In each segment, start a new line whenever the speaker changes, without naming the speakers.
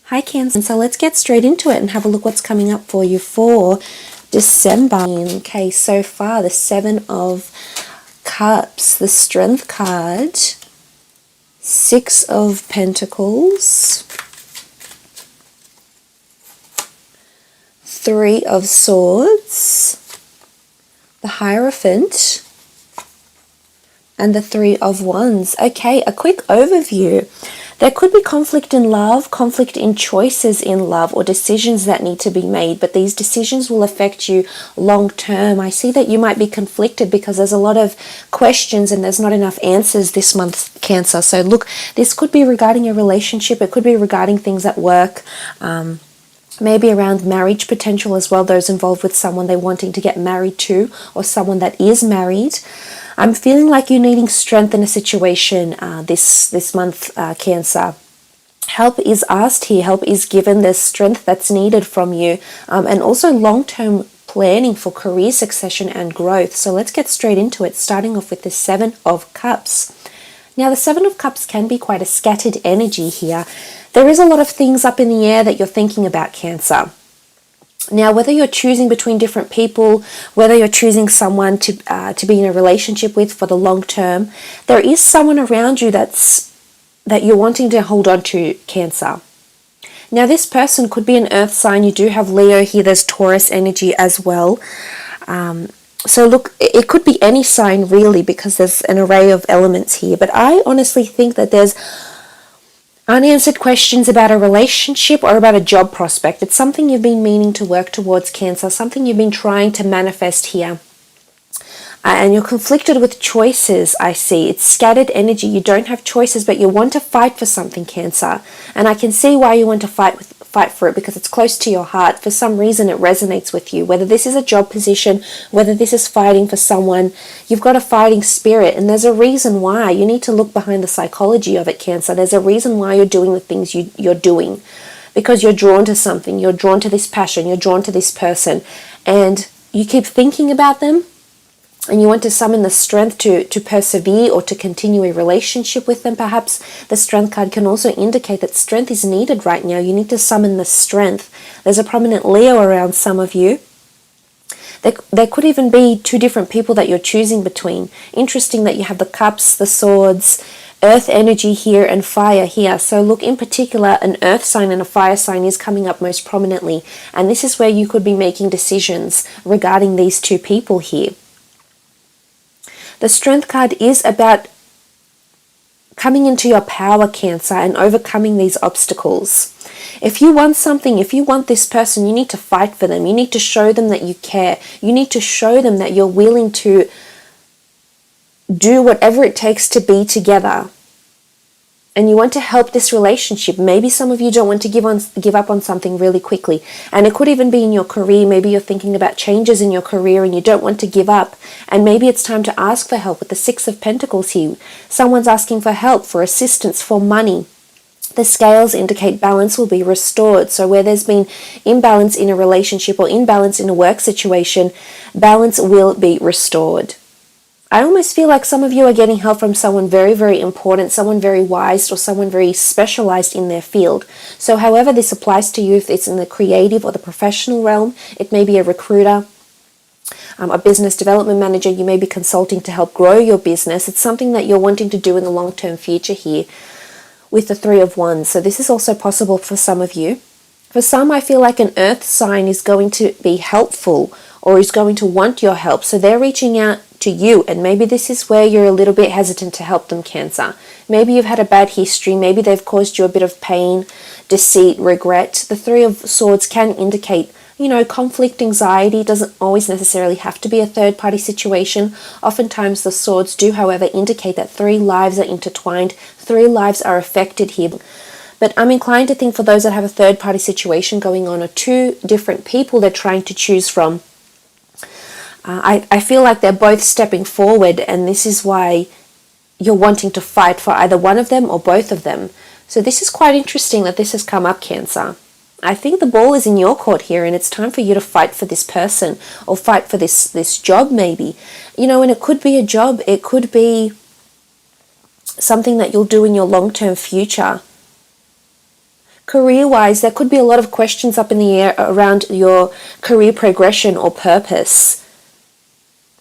Hi Cancer, so let's get straight into it and have a look what's coming up for you for December. Okay, so far the Seven of Cups, the Strength card, Six of Pentacles, Three of Swords, the Hierophant, and the Three of Wands. Okay, a quick overview. There could be conflict in love, conflict in choices in love, or decisions that need to be made, but these decisions will affect you long term. I see that you might be conflicted because there's a lot of questions and there's not enough answers this month, Cancer. So look, this could be regarding a relationship, it could be regarding things at work, maybe around marriage potential as well, those involved with someone they're wanting to get married to or someone that is married. I'm feeling like you're needing strength in a situation this month, Cancer. Help is asked here, help is given, there's strength that's needed from you, and also long-term planning for career succession and growth. So let's get straight into it, starting off with the Seven of Cups. Now, the Seven of Cups can be quite a scattered energy here. There is a lot of things up in the air that you're thinking about, Cancer. Now, whether you're choosing between different people, whether you're choosing someone to be in a relationship with for the long term, there is someone around you that you're wanting to hold on to, Cancer. Now, this person could be an earth sign. You do have Leo here. There's Taurus energy as well. So look, it could be any sign really because there's an array of elements here. But I honestly think that there's unanswered questions about a relationship or about a job prospect. It's something you've been meaning to work towards, Cancer, something you've been trying to manifest here. And you're conflicted with choices, I see. It's scattered energy. You don't have choices, but you want to fight for something, Cancer. And I can see why you want to fight for it because it's close to your heart. For some reason, it resonates with you. Whether this is a job position, whether this is fighting for someone, you've got a fighting spirit. And there's a reason why. You need to look behind the psychology of it, Cancer. There's a reason why you're doing the things you're doing. Because you're drawn to something. You're drawn to this passion. You're drawn to this person. And you keep thinking about them. And you want to summon the strength to persevere or to continue a relationship with them. Perhaps the Strength card can also indicate that strength is needed right now. You need to summon the strength. There's a prominent Leo around some of you. There could even be two different people that you're choosing between. Interesting that you have the Cups, the Swords, Earth energy here, and Fire here. So look, in particular, an Earth sign and a Fire sign is coming up most prominently. And this is where you could be making decisions regarding these two people here. The Strength card is about coming into your power, Cancer, and overcoming these obstacles. If you want something, if you want this person, you need to fight for them. You need to show them that you care. You need to show them that you're willing to do whatever it takes to be together. And you want to help this relationship. Maybe some of you don't want to give up on something really quickly. And it could even be in your career. Maybe you're thinking about changes in your career and you don't want to give up. And maybe it's time to ask for help with the Six of Pentacles here. Someone's asking for help, for assistance, for money. The scales indicate balance will be restored. So where there's been imbalance in a relationship or imbalance in a work situation, balance will be restored. I almost feel like some of you are getting help from someone very, very important, someone very wise, or someone very specialized in their field. So however this applies to you, if it's in the creative or the professional realm, it may be a recruiter, a business development manager, you may be consulting to help grow your business. It's something that you're wanting to do in the long-term future here with the Three of Wands. So this is also possible for some of you. For some, I feel like an Earth sign is going to be helpful or is going to want your help. So they're reaching out to you, and maybe this is where you're a little bit hesitant to help them, Cancer. Maybe you've had a bad history. Maybe they've caused you a bit of pain, deceit, regret. The Three of Swords can indicate, conflict, anxiety. Doesn't always necessarily have to be a third-party situation. Oftentimes the swords do, however, indicate that three lives are intertwined. Three lives are affected here. But I'm inclined to think for those that have a third-party situation going on, or two different people they're trying to choose from, I feel like they're both stepping forward, and this is why you're wanting to fight for either one of them or both of them. So this is quite interesting that this has come up, Cancer. I think the ball is in your court here, and it's time for you to fight for this person or fight for this job maybe. And it could be a job. It could be something that you'll do in your long-term future. Career-wise, there could be a lot of questions up in the air around your career progression or purpose.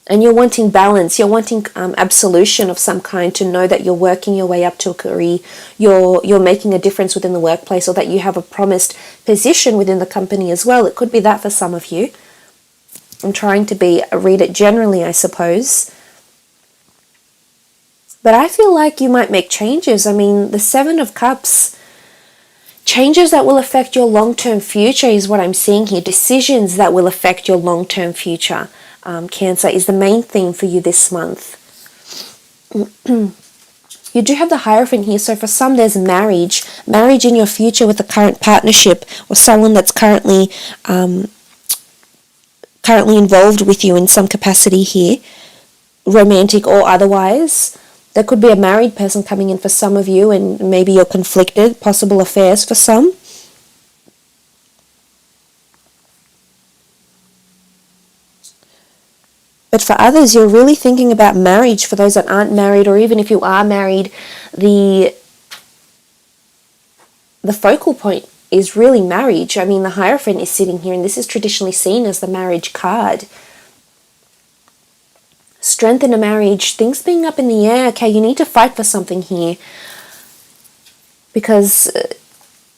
And you're wanting balance, you're wanting absolution of some kind, to know that you're working your way up to a career, you're making a difference within the workplace, or that you have a promised position within the company as well. It could be that for some of you. I'm trying to read it generally, I suppose. But I feel like you might make changes. I mean, the Seven of Cups, changes that will affect your long-term future is what I'm seeing here. Decisions that will affect your long-term future. Cancer is the main theme for you this month. You do have the Hierophant here, so for some there's marriage in your future with the current partnership, or someone that's currently involved with you in some capacity here, romantic or otherwise. There could be a married person coming in for some of you, and maybe you're conflicted, possible affairs for some. But for others, you're really thinking about marriage. For those that aren't married, or even if you are married, the focal point is really marriage. I mean, the Hierophant is sitting here, and this is traditionally seen as the marriage card. Strength in a marriage, things being up in the air. Okay, you need to fight for something here, because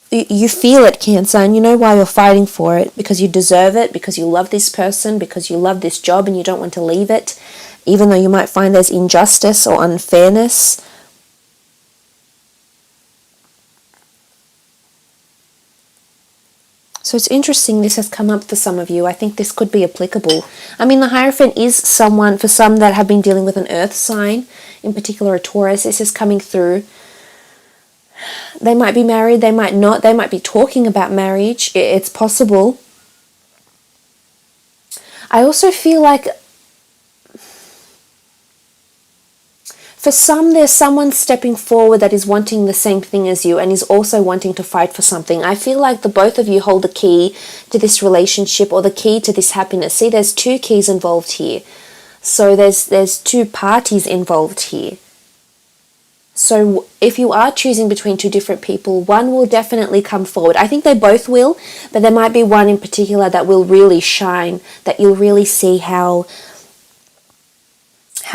you feel it, Cancer, and you know why you're fighting for it, because you deserve it, because you love this person, because you love this job and you don't want to leave it, even though you might find there's injustice or unfairness. So it's interesting this has come up for some of you. I think this could be applicable. I mean, the Hierophant is someone, for some that have been dealing with an earth sign, in particular a Taurus, this is coming through. They might be married, they might not, they might be talking about marriage. It's possible. I also feel like for some, there's someone stepping forward that is wanting the same thing as you and is also wanting to fight for something. I feel like the both of you hold the key to this relationship, or the key to this happiness. See, there's two keys involved here. So there's two parties involved here. So if you are choosing between two different people, one will definitely come forward. I think they both will, but there might be one in particular that will really shine, that you'll really see how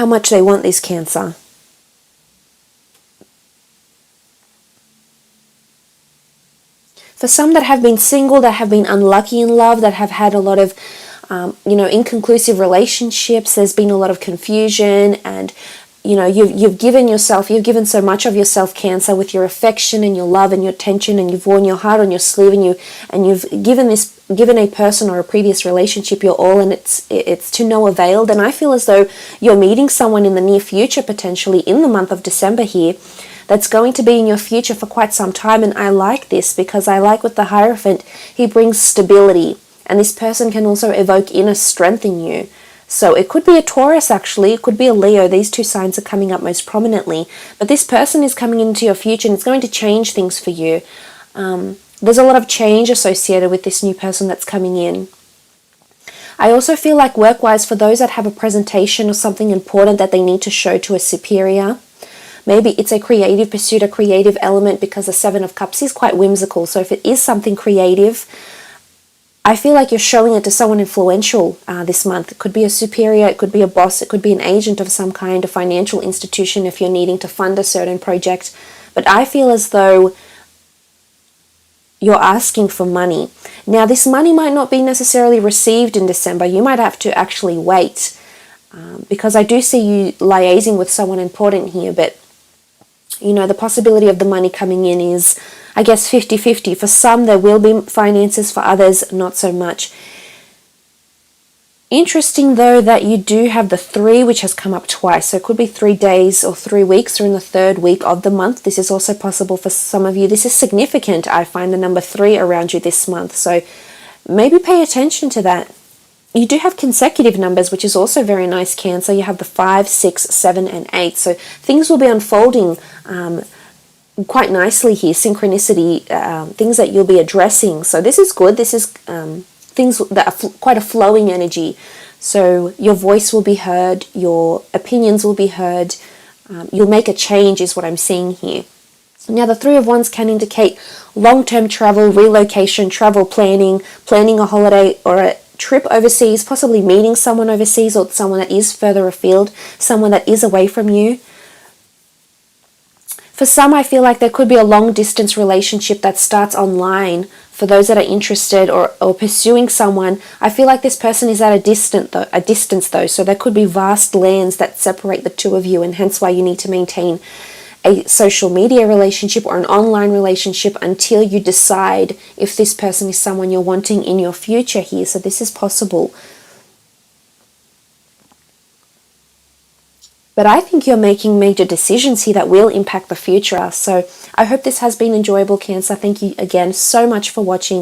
much they want this, Cancer. For some that have been single, that have been unlucky in love, that have had a lot of inconclusive relationships, there's been a lot of confusion, and you've given so much of yourself, Cancer, with your affection and your love and your attention, and you've worn your heart on your sleeve, and you've given a person or a previous relationship your all, and it's to no avail. Then I feel as though you're meeting someone in the near future, potentially in the month of December here, that's going to be in your future for quite some time. And I like this, because I like with the Hierophant, he brings stability, and this person can also evoke inner strength in you. So it could be a Taurus, actually. It could be a Leo. These two signs are coming up most prominently. But this person is coming into your future, and it's going to change things for you. There's a lot of change associated with this new person that's coming in. I also feel like work-wise, for those that have a presentation or something important that they need to show to a superior, maybe it's a creative pursuit, a creative element, because the Seven of Cups is quite whimsical. So if it is something creative, I feel like you're showing it to someone influential this month. It could be a superior, it could be a boss, it could be an agent of some kind, a financial institution if you're needing to fund a certain project. But I feel as though you're asking for money. Now, this money might not be necessarily received in December. You might have to actually wait, because I do see you liaising with someone important here, but the possibility of the money coming in is, I guess, 50-50. For some, there will be finances. For others, not so much. Interesting, though, that you do have the 3, which has come up twice. So it could be 3 days or 3 weeks, or in the 3rd week of the month. This is also possible for some of you. This is significant. I find the number 3 around you this month. So maybe pay attention to that. You do have consecutive numbers, which is also very nice, Cancer. You have the 5, 6, 7, and 8. So things will be unfolding quite nicely here. Synchronicity, things that you'll be addressing. So this is good. This is things that are quite a flowing energy. So your voice will be heard. Your opinions will be heard. You'll make a change is what I'm seeing here. Now, the Three of Wands can indicate long-term travel, relocation, travel planning, planning a holiday or a trip overseas, possibly meeting someone overseas or someone that is further afield, someone that is away from you. For some, I feel like there could be a long-distance relationship that starts online. For those that are interested or pursuing someone, I feel like this person is at a distance though, so there could be vast lands that separate the two of you, and hence why you need to maintain a social media relationship or an online relationship until you decide if this person is someone you're wanting in your future here. So this is possible. But I think you're making major decisions here that will impact the future. So I hope this has been enjoyable, Cancer. Thank you again so much for watching.